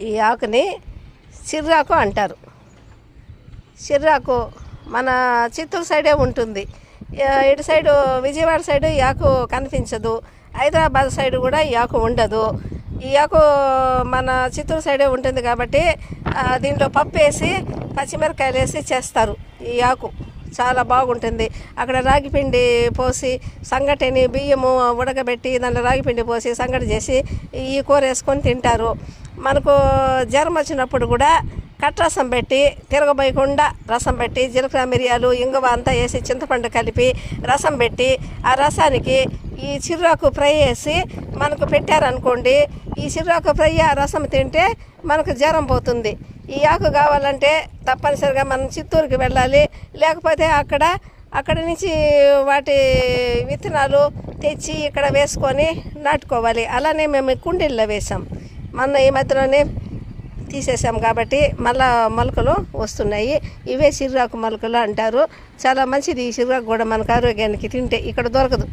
ఈ ఆకుని సిర్రాకు అంటారు. సిర్రాకు మన చిత్తూరు సైడే ఉంటుంది. ఇటు సైడు విజయవాడ సైడు ఈ ఆకు కనిపించదు. హైదరాబాద్ సైడ్ కూడా ఈ ఆకు ఉండదు. ఈ ఆకు మన చిత్తూరు సైడే ఉంటుంది కాబట్టి దీంట్లో పప్పు వేసి పచ్చిమిరకాయలు వేసి చేస్తారు. ఈ ఆకు చాలా బాగుంటుంది. అక్కడ రాగిపిండి పోసి సంగటిని బియ్యము ఉడకబెట్టి దాంట్లో రాగిపిండి పోసి సంగటి చేసి ఈ కూర వేసుకొని తింటారు. మనకు జ్వరం వచ్చినప్పుడు కూడా కట్రసం పెట్టి తిరగబోయకుండా రసం పెట్టి జీలకర్ర మిరియాలు ఇంగువ అంతా వేసి చింతపండు కలిపి రసం పెట్టి ఆ రసానికి ఈ చిర్రాకు ఫ్రై వేసి మనకు పెట్టారనుకోండి, ఈ చిర్రాకు ఫ్రై ఆ రసం తింటే మనకు జ్వరం పోతుంది. ఈ ఆకు కావాలంటే తప్పనిసరిగా మనం చిత్తూరుకి వెళ్ళాలి. లేకపోతే అక్కడి నుంచి వాటి విత్తనాలు తెచ్చి ఇక్కడ వేసుకొని నాటుకోవాలి. అలానే మేము కుండీల్లో వేసాం. ఈ మధ్యలోనే తీసేసాం కాబట్టి మళ్ళా మొలకలు వస్తున్నాయి. ఇవే చిర్రాకు మొలకలు అంటారు. చాలా మంచిది ఈ చిర్రాకు కూడా మనకు ఆరోగ్యానికి తింటే. ఇక్కడ దొరకదు.